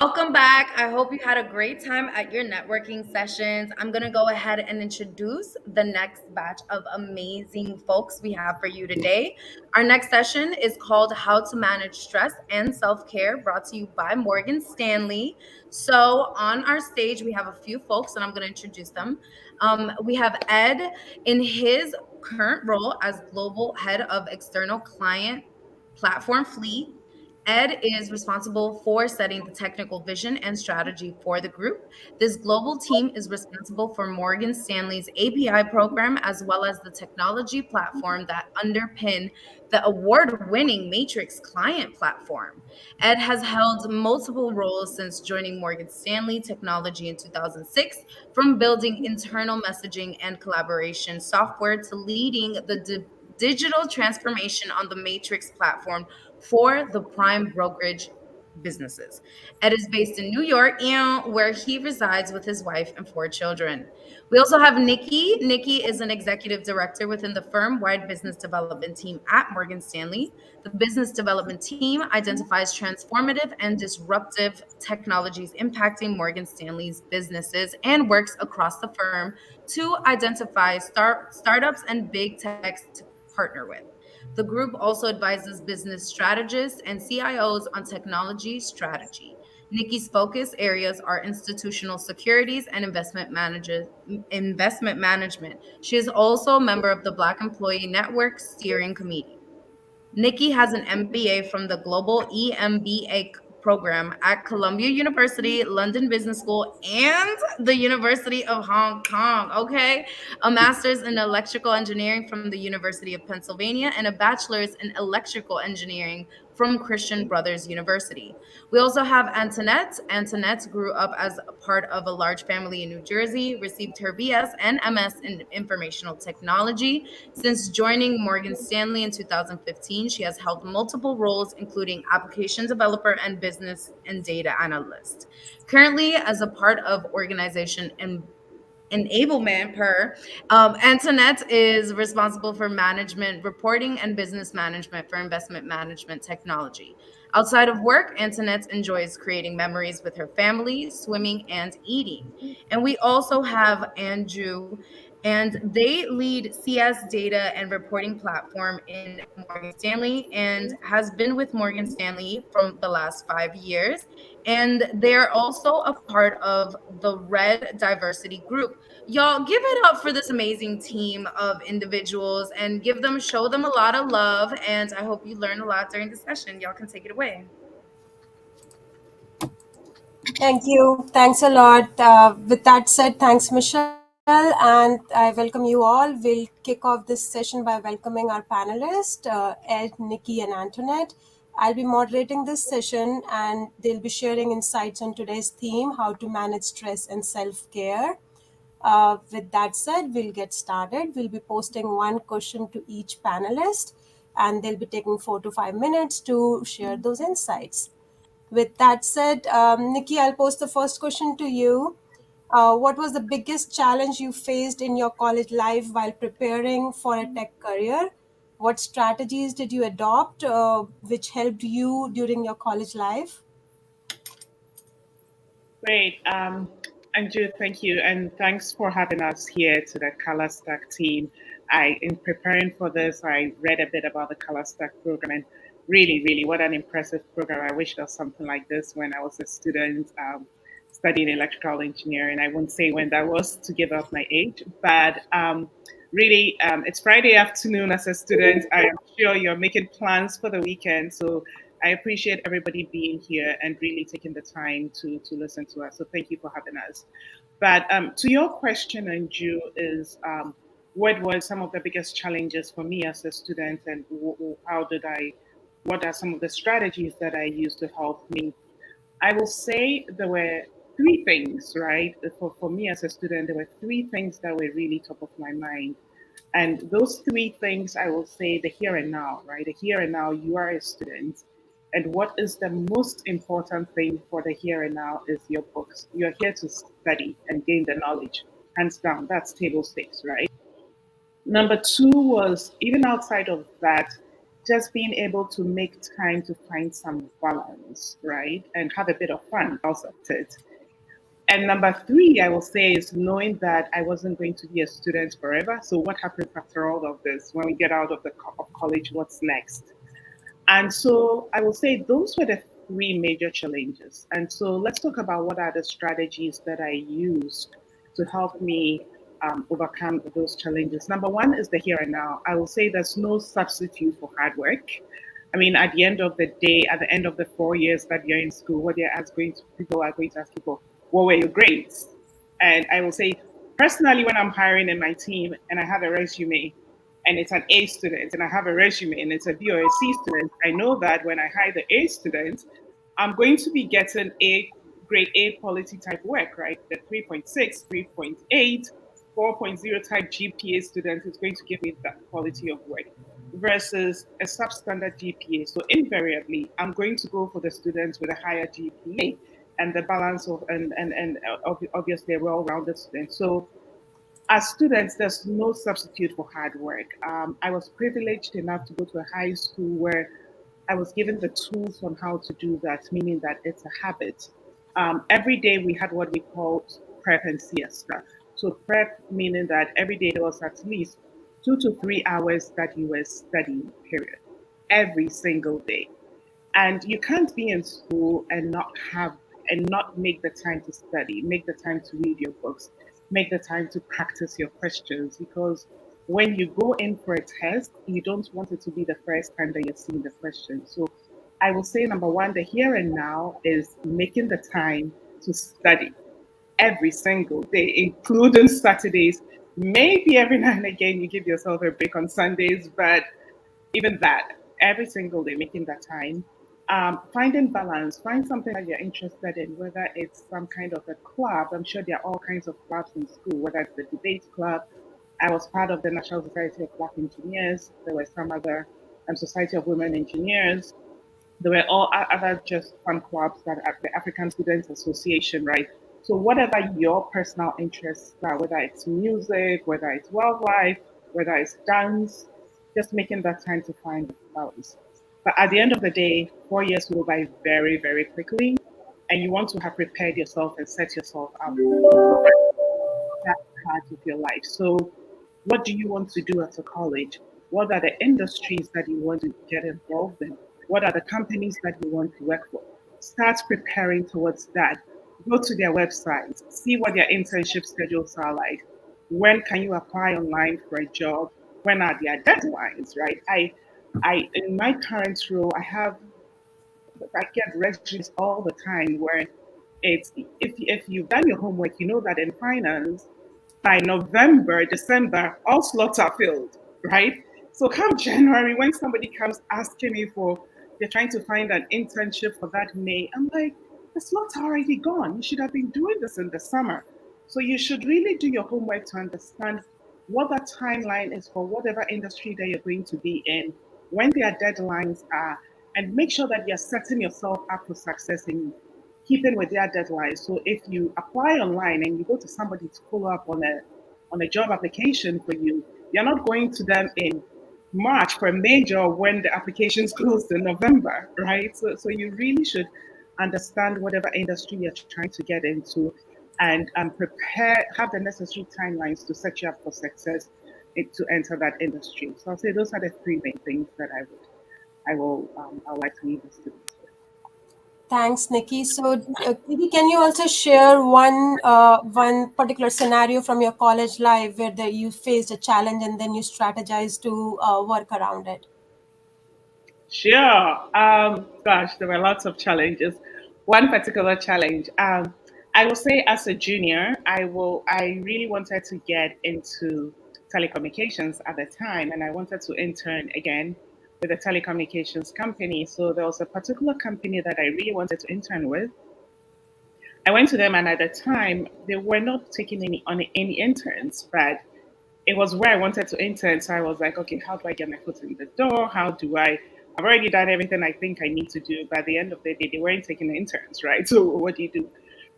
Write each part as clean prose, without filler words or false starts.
Welcome back. I hope you had a great time at your networking sessions. I'm going to go ahead and introduce the next batch of amazing folks we have for you today. Our next session is called How to Manage Stress and Self-Care, brought to you by Morgan Stanley. So, on our stage, we have a few folks, and I'm going to introduce them. We have Ed in his current role as Global Head of External Client Platform Fleet. Ed is responsible for setting the technical vision and strategy for the group. This global team is responsible for Morgan Stanley's API program, as well as the technology platform that underpin the award-winning Matrix client platform. Ed has held multiple roles since joining Morgan Stanley Technology in 2006, from building internal messaging and collaboration software to leading the digital transformation on the Matrix platform for the prime brokerage businesses. Ed is based in New York, where he resides with his wife and four children. We also have Nikki. Nikki is an executive director within the firm-wide business development team at Morgan Stanley. The business development team identifies transformative and disruptive technologies impacting Morgan Stanley's businesses and works across the firm to identify startups and big techs to partner with. The group also advises business strategists and CIOs on technology strategy. Nikki's focus areas are institutional securities and investment management. She is also a member of the Black Employee Network Steering Committee. Nikki has an MBA from the Global EMBA program at Columbia University, London Business School, and the University of Hong Kong. Okay. A master's in electrical engineering from the University of Pennsylvania and a bachelor's in electrical engineering from Christian Brothers University. We also have Antoinette. Antoinette grew up as a part of a large family in New Jersey, received her BS and MS in informational technology. Since joining Morgan Stanley in 2015, she has held multiple roles, including application developer and business and data analyst. Currently, as a part of organization and enablement per Antoinette is responsible for management reporting and business management for investment management technology. Outside of work, Antoinette enjoys creating memories with her family, swimming, and eating. And we also have Andrew, and they lead CS data and reporting platform in Morgan Stanley and has been with Morgan Stanley from the last 5 years. And they're also a part of the Red Diversity Group. Y'all give it up for this amazing team of individuals and show them a lot of love. And I hope you learn a lot during the session. Y'all can take it away. Thank you. Thanks a lot. With that said, thanks, Michelle, and I welcome you all. We'll kick off this session by welcoming our panelists, Ed, Nikki, and Antoinette. I'll be moderating this session, and they'll be sharing insights on today's theme, how to manage stress and self-care. With that said, we'll get started. We'll be posting one question to each panelist, and they'll be taking 4 to 5 minutes to share those insights. With that said, Nikki, I'll pose the first question to you. What was the biggest challenge you faced in your college life while preparing for a tech career? What strategies did you adopt which helped you during your college life? Great. Andrew, thank you. And thanks for having us here to the Color Stack team. In preparing for this, I read a bit about the Color Stack program, and really, really, what an impressive program. I wish there was something like this when I was a student studying electrical engineering. I won't say when that was to give up my age, but really, it's Friday afternoon as a student. I am sure you're making plans for the weekend. So I appreciate everybody being here and really taking the time to listen to us. So thank you for having us. But to your question, Anju, is what were some of the biggest challenges for me as a student, and what are some of the strategies that I used to help me? I will say there were three things, right? For me as a student, there were three things that were really top of my mind. And those three things, I will say the here and now, right? The here and now, you are a student. And what is the most important thing for the here and now is your books. You're here to study and gain the knowledge. Hands down, that's table stakes, right? Number two was even outside of that, just being able to make time to find some balance, right? And have a bit of fun also with it. And number three, I will say, is knowing that I wasn't going to be a student forever. So what happens after all of this? When we get out of of college, what's next? And so I will say those were the three major challenges. And so let's talk about what are the strategies that I used to help me overcome those challenges. Number one is the here and now. I will say there's no substitute for hard work. I mean, at the end of the day, at the end of the 4 years that you're in school, what they're asking people are going to ask people, what were your grades? And I will say, personally, when I'm hiring in my team and I have a resume and it's an A student and I have a resume and it's a B or a C student, I know that when I hire the A student, I'm going to be getting a grade A quality type work, right? The 3.6, 3.8, 4.0 type GPA student is going to give me that quality of work versus a substandard GPA. So invariably, I'm going to go for the students with a higher GPA and the balance of obviously a well-rounded student. So as students, there's no substitute for hard work. I was privileged enough to go to a high school where I was given the tools on how to do that, meaning that it's a habit. Every day we had what we called prep and siesta. So prep meaning that every day there was at least 2 to 3 hours that you were studying, period, every single day. And you can't be in school and not make the time to study, make the time to read your books, make the time to practice your questions, because when you go in for a test, you don't want it to be the first time that you're seeing the question. So I will say number one, the here and now is making the time to study every single day, including Saturdays. Maybe every now and again you give yourself a break on Sundays, but even that, every single day, making that time. Finding balance, find something that you're interested in, whether it's some kind of a club. I'm sure there are all kinds of clubs in school, whether it's the debate club. I was part of the National Society of Black Engineers. There were some other Society of Women Engineers. There were all other just fun clubs that at the African Students Association, right? So whatever your personal interests are, whether it's music, whether it's wildlife, whether it's dance, just making that time to find balance. But at the end of the day, 4 years go by very, very quickly, and you want to have prepared yourself and set yourself up for that part of your life. So, what do you want to do at a college? What are the industries that you want to get involved in? What are the companies that you want to work for? Start preparing towards that. Go to their websites, see what their internship schedules are like. When can you apply online for a job? When are their deadlines, right? I in my current role, I get resumes all the time where it's if you've done your homework, you know that in finance, by November, December, all slots are filled, right? So come January, when somebody comes asking me for, they're trying to find an internship for that May, I'm like, the slots are already gone. You should have been doing this in the summer. So you should really do your homework to understand what that timeline is for whatever industry that you're going to be in, when their deadlines are, and make sure that you're setting yourself up for success in keeping with their deadlines. So if you apply online and you go to somebody to follow up on a job application for you, you're not going to them in March for a major when the applications closed in November, right? So you really should understand whatever industry you're trying to get into and prepare, have the necessary timelines to set you up for success to enter that industry. So I'll say those are the three main things that I would like to leave the students with. Thanks, Nikki. So, Nikki, can you also share one particular scenario from your college life where you faced a challenge and then you strategized to work around it? Sure. Gosh, there were lots of challenges. One particular challenge, I will say, as a junior, I really wanted to get into telecommunications at the time, and I wanted to intern again with a telecommunications company. So there was a particular company that I really wanted to intern with. I went to them, and at the time, they were not taking any interns, but it was where I wanted to intern. So I was like, okay, how do I get my foot in the door? How do I? I've already done everything I think I need to do. By the end of the day, they weren't taking interns, right? So what do you do?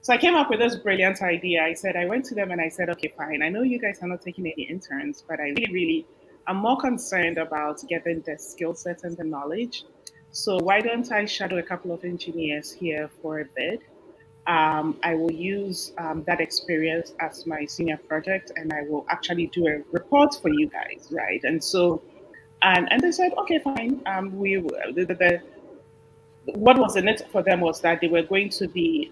So I came up with this brilliant idea. I went to them and I said, okay, fine. I know you guys are not taking any interns, but I really, really I'm more concerned about getting the skill set and the knowledge. So why don't I shadow a couple of engineers here for a bit? I will use that experience as my senior project, and I will actually do a report for you guys, right? And so, and they said, okay, fine. The what was in it for them was that they were going to be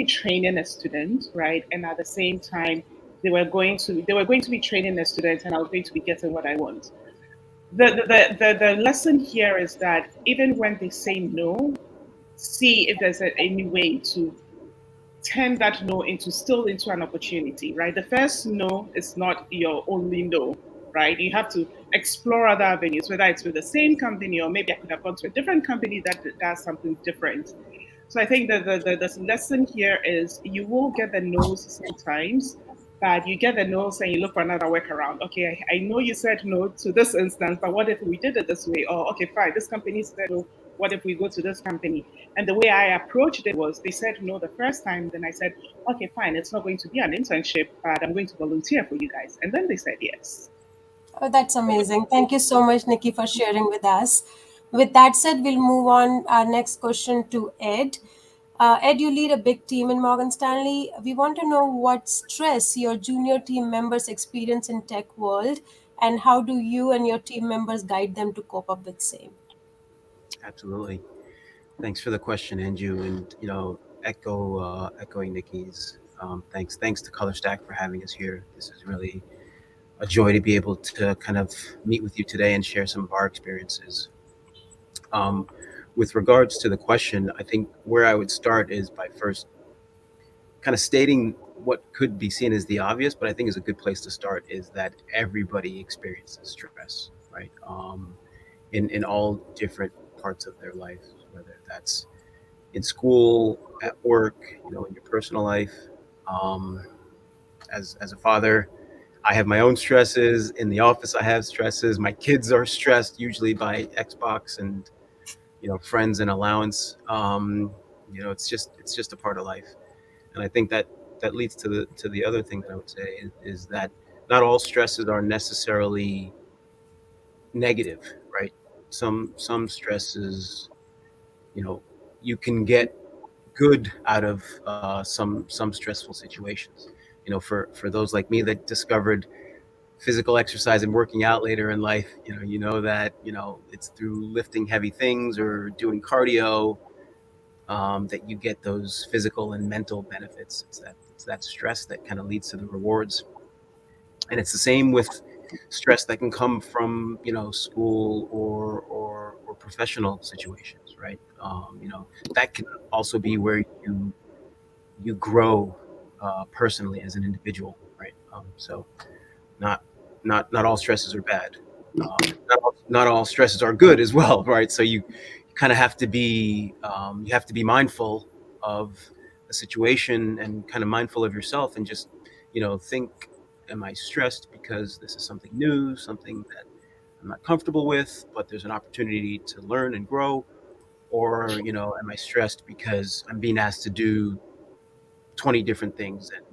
training a student, right? And at the same time, they were going to be training a student, and I was going to be getting what I want. The lesson here is that even when they say no, see if there's any way to turn that no into an opportunity, right? The first no is not your only no, right? You have to explore other avenues, whether it's with the same company or maybe I could have gone to a different company that does something different. So I think that the lesson here is you will get the no's sometimes, but you get the no's and you look for another workaround. Okay, I know you said no to this instance, but what if we did it this way? Or okay, fine, this company said no. What if we go to this company? And the way I approached it was they said no the first time. Then I said, okay, fine, it's not going to be an internship, but I'm going to volunteer for you guys. And then they said yes. Oh, that's amazing. Thank you so much, Nikki, for sharing with us. With that said, we'll move on our next question to Ed. Ed, you lead a big team in Morgan Stanley. We want to know what stress your junior team members experience in tech world, and how do you and your team members guide them to cope up with same? Absolutely. Thanks for the question, Andrew. And echoing Nikki's. Thanks to Color Stack for having us here. This is really a joy to be able to kind of meet with you today and share some of our experiences. Um, with regards to the question, I think where I would start is by first kind of stating what could be seen as the obvious, but I think is a good place to start is that everybody experiences stress, right? In all different parts of their life, whether that's in school, at work, in your personal life. Um, as a father, I have my own stresses. In the office, I have stresses. My kids are stressed usually by Xbox and friends and allowance. It's just a part of life, and I think that leads to the other thing that I would say is that not all stresses are necessarily negative, right? Some stresses, you know, you can get good out of some stressful situations. For those like me that discovered physical exercise and working out later in life, that it's through lifting heavy things or doing cardio that you get those physical and mental benefits. It's that stress that kind of leads to the rewards, and it's the same with stress that can come from school or professional situations, right? That can also be where you grow personally as an individual, right? So not not all stresses are bad. Not all stresses are good as well, right? So you kind of have to be mindful of the situation and kind of mindful of yourself and just think, am I stressed because this is something new, something that I'm not comfortable with, but there's an opportunity to learn and grow, or am I stressed because I'm being asked to do 20 different things and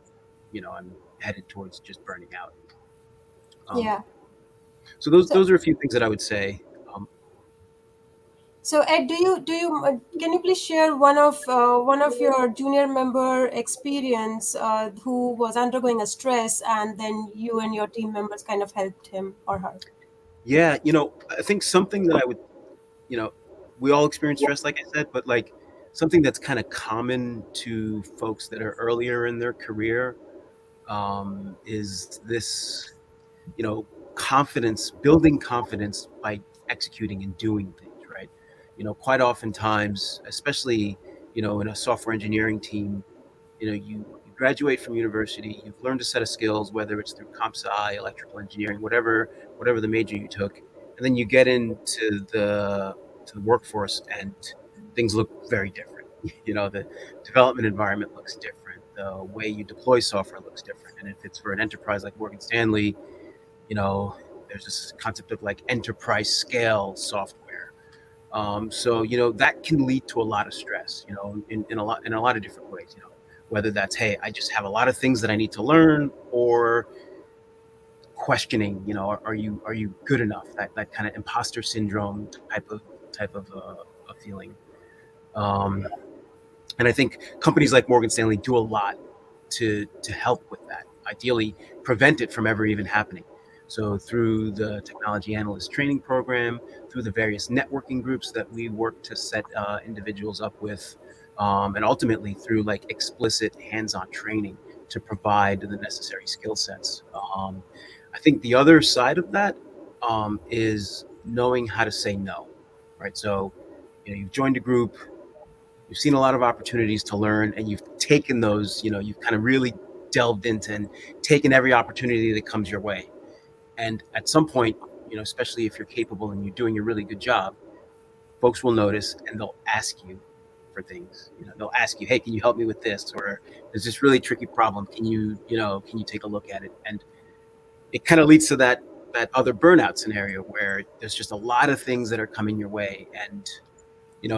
I'm headed towards just burning out. Um, Yeah. so those So, those are a few things that I would say. Um, so Ed, do you can you please share one of your junior member experience who was undergoing a stress, and then you and your team members kind of helped him or her? yeah, I think something that I would, you know, we all experience stress, like I said, but like something that's kind of common to folks that are earlier in their career is this, you know, building confidence by executing and doing things, right? Quite oftentimes, especially, in a software engineering team, you graduate from university, you've learned a set of skills, whether it's through comp sci, electrical engineering, whatever the major you took, and then you get into the workforce, and things look very different. The development environment looks different. The way you deploy software looks different. And if it's for an enterprise like Morgan Stanley, you know, there's this concept of like enterprise scale software. So that can lead to a lot of stress. In a lot of different ways. Whether that's, hey, I just have a lot of things that I need to learn, or questioning, are you good enough? That kind of imposter syndrome type of a feeling. Um, and I think companies like Morgan Stanley do a lot to help with that. Ideally, prevent it from ever even happening. So through the technology analyst training program, through the various networking groups that we work to set individuals up with, and ultimately through like explicit hands-on training to provide the necessary skill sets. I think the other side of that is knowing how to say no, right? So, you've joined a group, you've seen a lot of opportunities to learn, and you've taken those, you've kind of really delved into and taken every opportunity that comes your way. And at some point, especially if you're capable and you're doing a really good job, folks will notice and they'll ask you for things. They'll ask you, hey, can you help me with this? Or there's this really tricky problem. Can you take a look at it? And it kind of leads to that other burnout scenario where there's just a lot of things that are coming your way. And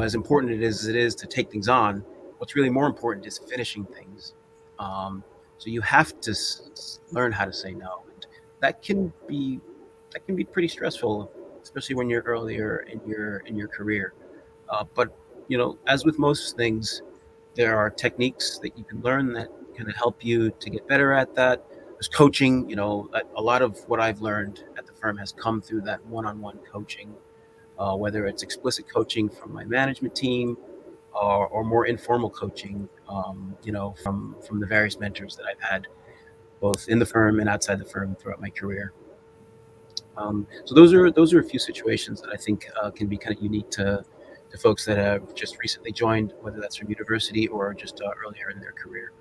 as important as it is to take things on, what's really more important is finishing things. So you have to learn how to say no, and that can be pretty stressful, especially when you're earlier in your career. But as with most things, there are techniques that you can learn that can help you to get better at that. There's coaching. A lot of what I've learned at the firm has come through that one-on-one coaching, whether it's explicit coaching from my management team or more informal coaching, from the various mentors that I've had, both in the firm and outside the firm throughout my career. So those are a few situations that I think can be kind of unique to folks that have just recently joined, whether that's from university or just earlier in their career.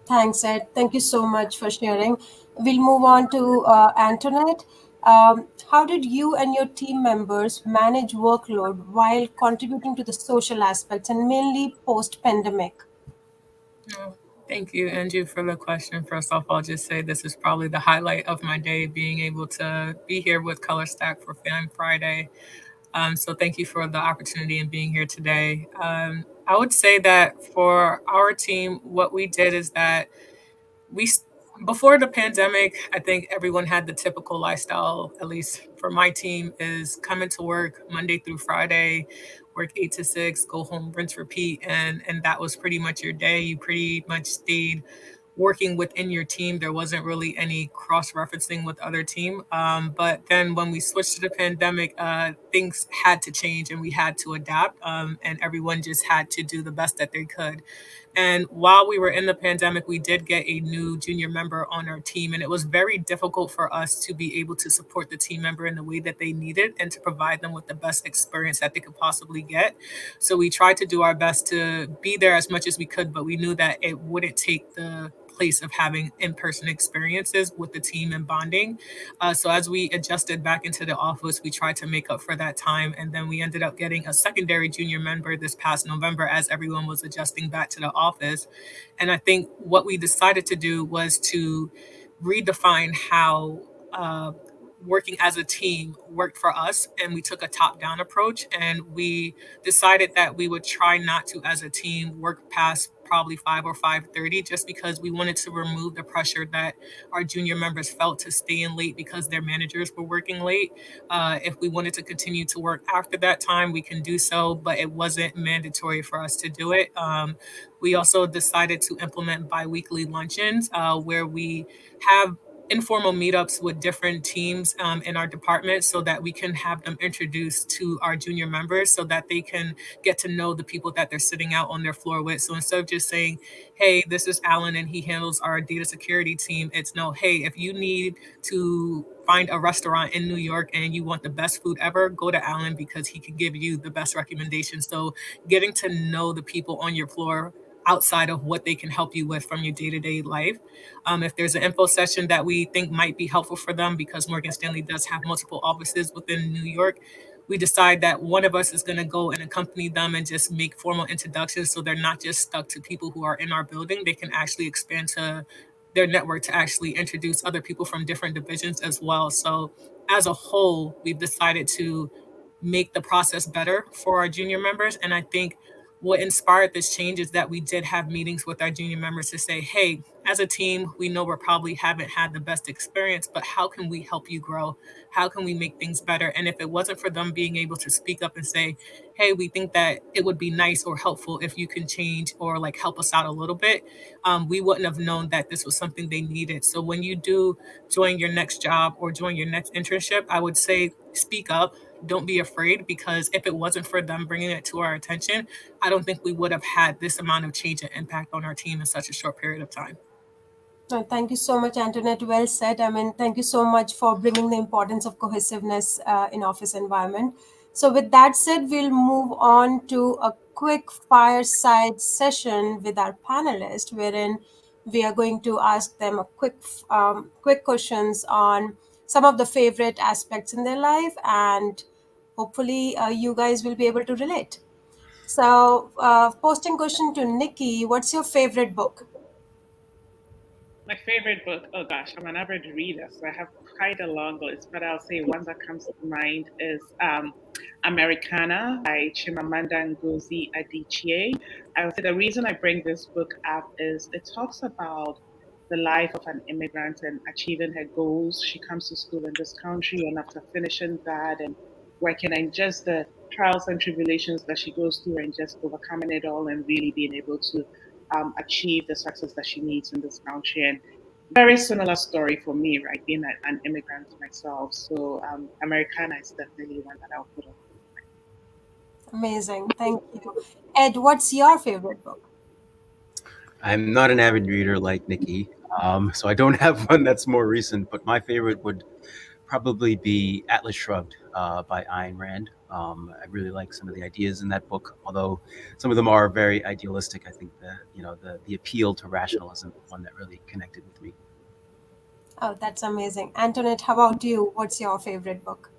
Thanks, Ed. Thank you so much for sharing. We'll move on to Antoinette. How did you and your team members manage workload while contributing to the social aspects and mainly post pandemic? Oh, thank you, Andrew, for the question. First off, I'll just say this is probably the highlight of my day, being able to be here with Color Stack for Fan Friday. So thank you for the opportunity and being here today. I would say that for our team, what we did is that we before the pandemic, I think everyone had the typical lifestyle, at least for my team, is coming to work Monday through Friday, work 8 to 6, go home, rinse, repeat, and that was pretty much your day. You pretty much stayed working within your team. There wasn't really any cross referencing with other team. But then when we switched to the pandemic, things had to change and we had to adapt. And everyone just had to do the best that they could. And while we were in the pandemic, we did get a new junior member on our team. And it was very difficult for us to be able to support the team member in the way that they needed and to provide them with the best experience that they could possibly get. So we tried to do our best to be there as much as we could, but we knew that it wouldn't take the place of having in-person experiences with the team and bonding. So as we adjusted back into the office, we tried to make up for that time. And then we ended up getting a secondary junior member this past November as everyone was adjusting back to the office. And I think what we decided to do was to redefine how working as a team worked for us, and we took a top-down approach, and we decided that we would try not to, as a team, work past probably 5 or 5:30, just because we wanted to remove the pressure that our junior members felt to stay in late because their managers were working late. If we wanted to continue to work after that time, we can do so, but it wasn't mandatory for us to do it. We also decided to implement biweekly luncheons, where we have informal meetups with different teams in our department so that we can have them introduced to our junior members so that they can get to know the people that they're sitting out on their floor with. So instead of just saying, hey, this is Alan and he handles our data security team, it's no, hey, if you need to find a restaurant in New York and you want the best food ever, go to Alan because he can give you the best recommendations. So getting to know the people on your floor outside of what they can help you with from your day-to-day life. If there's an info session that we think might be helpful for them, because Morgan Stanley does have multiple offices within New York, we decide that one of us is going to go and accompany them and just make formal introductions so they're not just stuck to people who are in our building. They can actually expand to their network to actually introduce other people from different divisions as well. So as a whole, we've decided to make the process better for our junior members. And I think what inspired this change is that we did have meetings with our junior members to say, hey, as a team, we know we probably haven't had the best experience, but how can we help you grow? How can we make things better? And if it wasn't for them being able to speak up and say, hey, we think that it would be nice or helpful if you can change or like help us out a little bit, we wouldn't have known that this was something they needed. So when you do join your next job or join your next internship, I would say speak up. Don't be afraid, because if it wasn't for them bringing it to our attention, I don't think we would have had this amount of change and impact on our team in such a short period of time. Thank you so much, Antoinette. Well said. I mean, thank you so much for bringing the importance of cohesiveness in office environment. So, with that said, we'll move on to a quick fireside session with our panelists, wherein we are going to ask them a quick questions on some of the favorite aspects in their life, and hopefully, you guys will be able to relate. So, posting question to Nikki: what's your favorite book? My favorite book, oh gosh, I'm an average reader, so I have quite a long list, but I'll say one that comes to mind is Americana by Chimamanda Ngozi Adichie. I would say the reason I bring this book up is it talks about the life of an immigrant and achieving her goals. She comes to school in this country, and after finishing that and working, and just the trials and tribulations that she goes through, and just overcoming it all and really being able to achieve the success that she needs in this country. And very similar story for me, right? Being an immigrant myself. So Americana is definitely one that I'll put on. Amazing. Thank you. Ed, what's your favorite book? I'm not an avid reader like Nikki, so I don't have one that's more recent. But my favorite would probably be Atlas Shrugged by Ayn Rand. I really like some of the ideas in that book, although some of them are very idealistic. I think the appeal to rationalism is one that really connected with me. Oh, that's amazing. Antoinette, how about you? What's your favorite book?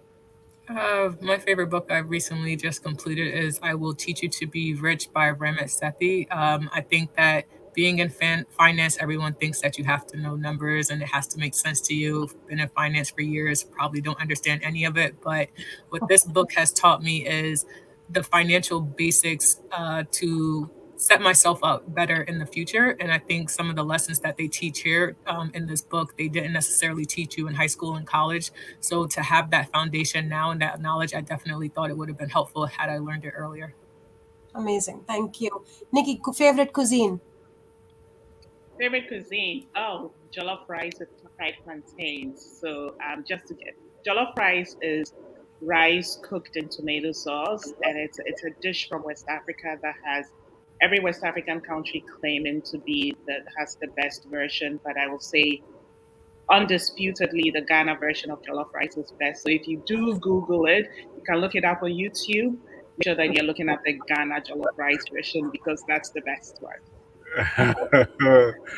My favorite book I've recently just completed is I Will Teach You to Be Rich by Ramit Sethi. I think that being in finance, everyone thinks that you have to know numbers and it has to make sense to you. Been in finance for years, probably don't understand any of it. But what this book has taught me is the financial basics to set myself up better in the future. And I think some of the lessons that they teach here in this book, they didn't necessarily teach you in high school and college. So to have that foundation now and that knowledge, I definitely thought it would have been helpful had I learned it earlier. Amazing. Thank you. Nikki, favorite cuisine? Favorite cuisine? Oh, jollof rice with fried plantains. So just to get jollof rice is rice cooked in tomato sauce, and it's a dish from West Africa that has every West African country claiming to be that has the best version. But I will say undisputedly the Ghana version of jollof rice is best. So if you do Google it, you can look it up on YouTube. Make sure that you're looking at the Ghana jollof rice version because that's the best one.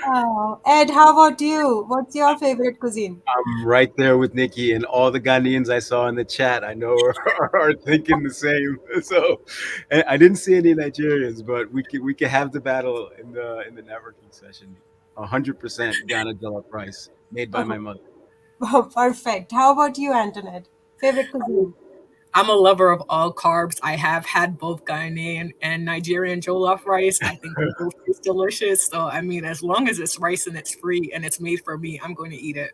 Oh, Ed, how about you? What's your favorite cuisine? I'm right there with Nikki, and all the Ghanaians I saw in the chat, I know are thinking the same. So, and I didn't see any Nigerians, but we could have the battle in the networking session. 100% Ghana jollof rice made by my mother. Oh, perfect. How about you, Antoinette? Favorite cuisine? I'm a lover of all carbs. I have had both Ghanaian and Nigerian jollof rice. I think they both taste delicious. So, I mean, as long as it's rice and it's free and it's made for me, I'm going to eat it.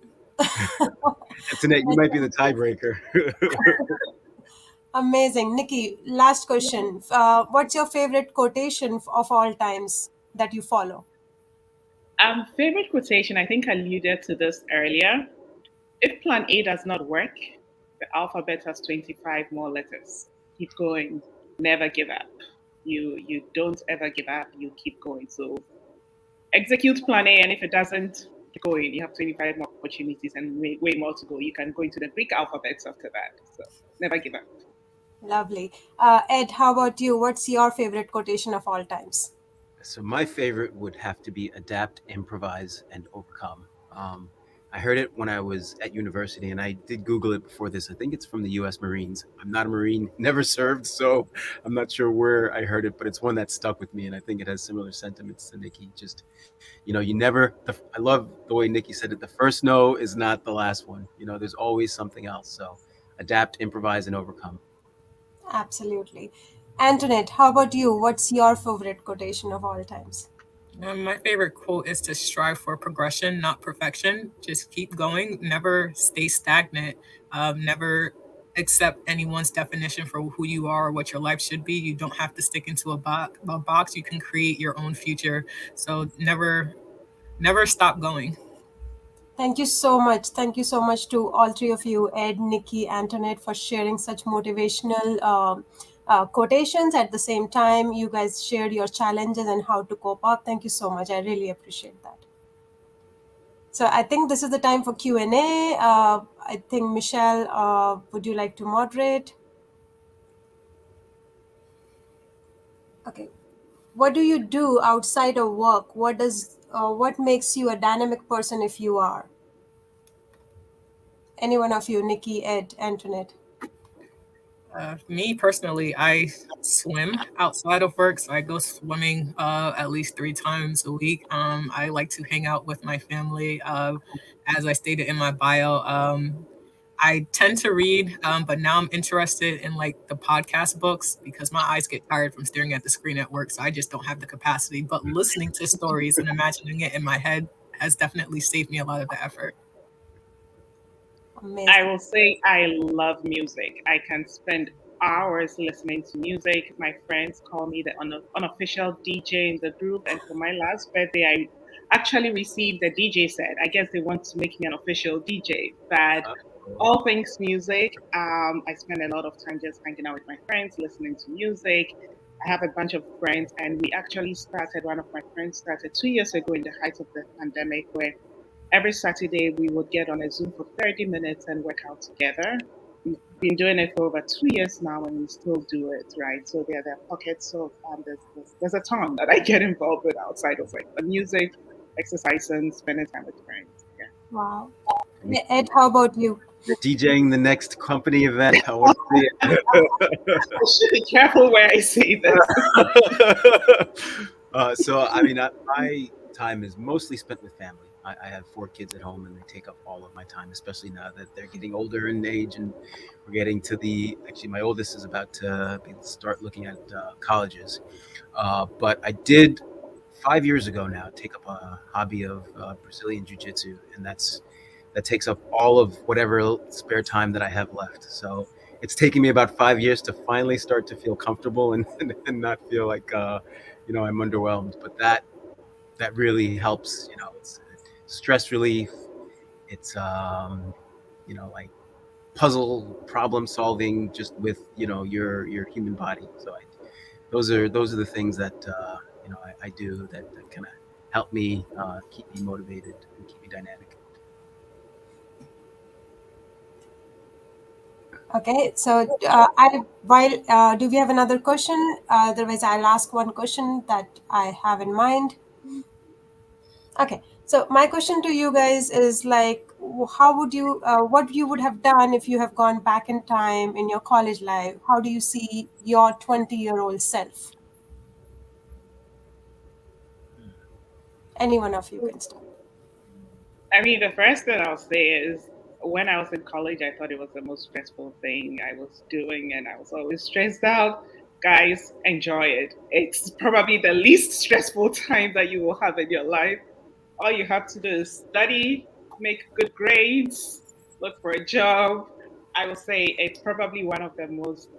Antoinette, you might be the tiebreaker. Amazing. Nikki, last question. What's your favorite quotation of all times that you follow? Favorite quotation, I think I alluded to this earlier. If plan A does not work, the alphabet has 25 more letters. Keep going. Never give up. You don't ever give up. You keep going. So execute plan A, and if it doesn't, keep going. You have 25 more opportunities and way more to go. You can go into the Greek alphabets after that. So never give up. Lovely. Ed, how about you? What's your favorite quotation of all times? So my favorite would have to be adapt, improvise, and overcome. I heard it when I was at university, and I did Google it before this. I think it's from the U.S. Marines. I'm not a Marine, never served, so I'm not sure where I heard it, but it's one that stuck with me, and I think it has similar sentiments to Nikki. Just, you never. I love the way Nikki said it. The first no is not the last one. There's always something else. So adapt, improvise, and overcome. Absolutely. Antoinette, how about you? What's your favorite quotation of all times? My favorite quote is to strive for progression, not perfection. Just keep going. Never stay stagnant. Never accept anyone's definition for who you are or what your life should be. You don't have to stick into a box. You can create your own future. So never stop going. Thank you so much. Thank you so much to all three of you, Ed, Nikki, Antoinette, for sharing such motivational quotations. At the same time, you guys shared your challenges and how to cope up. Thank you so much. I really appreciate that. So I think this is the time for Q&A. I think Michelle, would you like to moderate? Okay. What do you do outside of work? What makes you a dynamic person if you are? Any one of you, Nikki, Ed, Antoinette. Me personally, I swim outside of work, so I go swimming at least 3 times a week. I like to hang out with my family. As I stated in my bio, I tend to read, but now I'm interested in like the podcast books because my eyes get tired from staring at the screen at work, so I just don't have the capacity. But listening to stories and imagining it in my head has definitely saved me a lot of the effort. I Amazing. will say I love music. I can spend hours listening to music. My friends call me the unofficial DJ in the group. And for my last birthday, I actually received a DJ set. I guess they want to make me an official DJ. But all things music, I spend a lot of time just hanging out with my friends, listening to music. I have a bunch of friends, and we actually started, one of my friends started 2 years ago in the height of the pandemic, where every Saturday we would get on a Zoom for 30 minutes and work out together. We've been doing it for over 2 years now and we still do it, right? So there are pockets of, there's a ton that I get involved with outside of like the music, exercise, and spending time with friends. Yeah. Wow. Ed, how about you? DJing the next company event. I want to see I should be careful where I say this. it. So, I mean, my time is mostly spent with family. I have 4 kids at home, and they take up all of my time, especially now that they're getting older in age, and we're getting to actually, my oldest is about to start looking at colleges. But I did 5 years ago now take up a hobby of Brazilian Jiu-Jitsu, and that takes up all of whatever spare time that I have left. So it's taking me about 5 years to finally start to feel comfortable and not feel like I'm underwhelmed. But that really helps. It's stress relief. It's like puzzle problem solving just with your human body. So those are the things that I do that kind of help me keep me motivated and keep me dynamic. Okay, so do we have another question? Otherwise, I'll ask one question that I have in mind. Okay, so my question to you guys is like, what you would have done if you have gone back in time in your college life? How do you see your 20-year-old self? Any one of you can start. I mean, the first thing I'll say is when I was in college, I thought it was the most stressful thing I was doing, and I was always stressed out. Guys, enjoy it. It's probably the least stressful time that you will have in your life. All you have to do is study, make good grades, look for a job. I would say it's probably one of the most,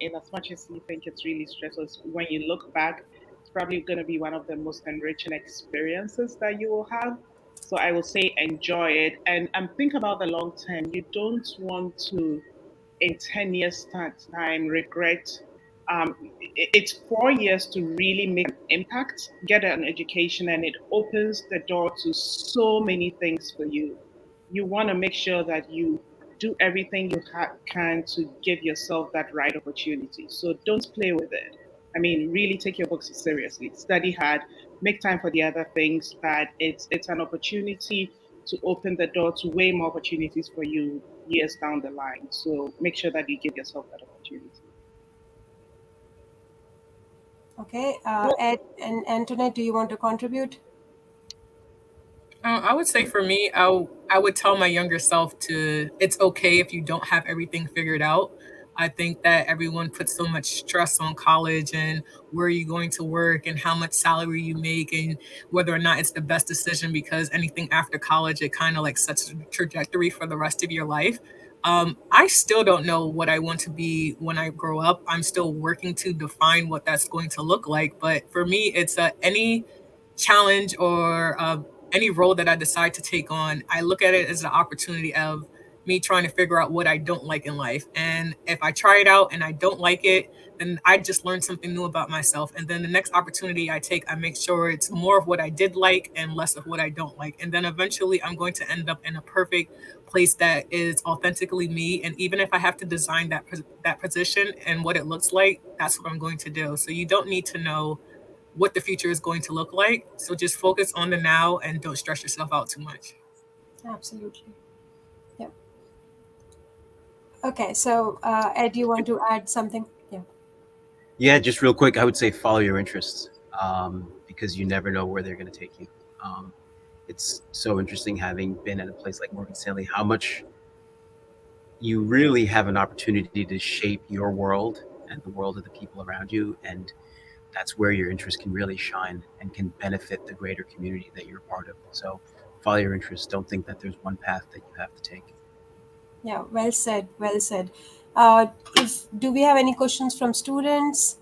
in as much as you think it's really stressful, when you look back, it's probably going to be one of the most enriching experiences that you will have. So I will say enjoy it and think about the long term. You don't want to, in 10 years' time, regret. It's 4 years to really make an impact, get an education, and it opens the door to so many things for you. You want to make sure that you do everything you can to give yourself that right opportunity. So don't play with it. I mean, really take your books seriously. Study hard. Make time for the other things. But it's an opportunity to open the door to way more opportunities for you years down the line. So make sure that you give yourself that opportunity. Okay, Ed and Antoinette, do you want to contribute? I would say for me, I would tell my younger self it's okay if you don't have everything figured out. I think that everyone puts so much stress on college and where you're going to work and how much salary you make and whether or not it's the best decision, because anything after college, it kind of like sets a trajectory for the rest of your life. I still don't know what I want to be when I grow up. I'm still working to define what that's going to look like. But for me, it's any challenge or any role that I decide to take on, I look at it as an opportunity of me trying to figure out what I don't like in life. And if I try it out and I don't like it, then I just learned something new about myself. And then the next opportunity I take, I make sure it's more of what I did like and less of what I don't like. And then eventually I'm going to end up in a perfect place that is authentically me. And even if I have to design that position and what it looks like, that's what I'm going to do. So you don't need to know what the future is going to look like. So just focus on the now and don't stress yourself out too much. Absolutely. Yeah. Okay, so Ed, you want to add something? Yeah. Yeah, just real quick, I would say follow your interests, because you never know where they're going to take you. It's so interesting, having been at a place like Morgan Stanley, how much you really have an opportunity to shape your world and the world of the people around you. And that's where your interest can really shine and can benefit the greater community that you're a part of. So follow your interests. Don't think that there's one path that you have to take. Yeah, well said, well said. If do we have any questions from students?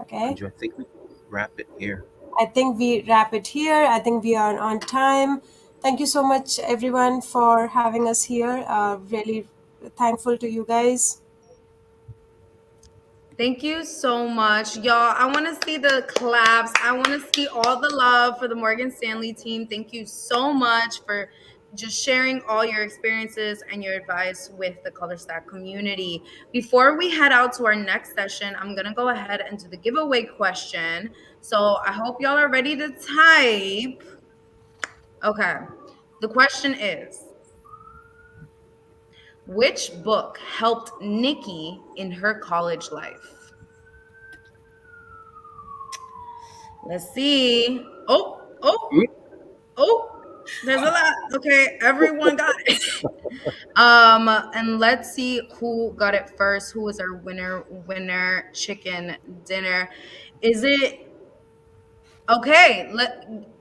Okay, Anju, I think we wrap it here. I think we wrap it here. I think we are on time. Thank you so much, everyone, for having us here. Really thankful to you guys. Thank you so much, y'all. I want to see the claps. I want to see all the love for the Morgan Stanley team. Thank you so much for just sharing all your experiences and your advice with the Color Stack community. Before we head out to our next session, I'm going to go ahead and do the giveaway question. So I hope y'all are ready to type. Okay. The question is, which book helped Nikki in her college life? Let's see. Oh, there's a lot. Okay, everyone got it. And let's see who got it first. Who was our winner chicken dinner? Is it okay?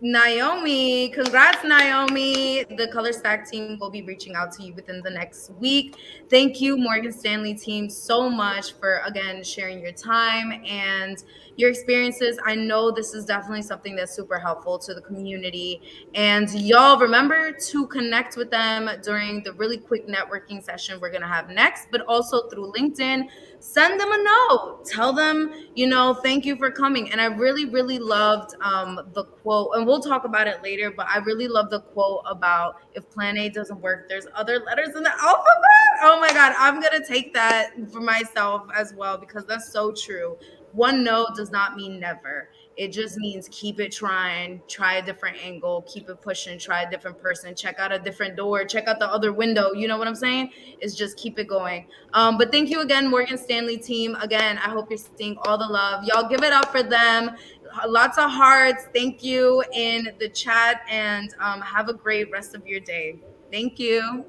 Naomi, congrats, Naomi. The Color Stack team will be reaching out to you within the next week. Thank you, Morgan Stanley team, so much for again sharing your time and your experiences. I know this is definitely something that's super helpful to the community. And y'all remember to connect with them during the really quick networking session we're gonna have next, but also through LinkedIn. Send them a note. Tell them, thank you for coming. And I really, really loved the quote, and we'll talk about it later, but I really love the quote about if plan A doesn't work, there's other letters in the alphabet. Oh my God, I'm going to take that for myself as well, because that's so true. One no does not mean never. It just means keep it trying, try a different angle, keep it pushing, try a different person, check out a different door, check out the other window. You know what I'm saying? It's just keep it going. But thank you again, Morgan Stanley team. Again, I hope you're seeing all the love. Y'all give it up for them. Lots of hearts. Thank you in the chat, and have a great rest of your day. Thank you.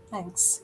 Thanks.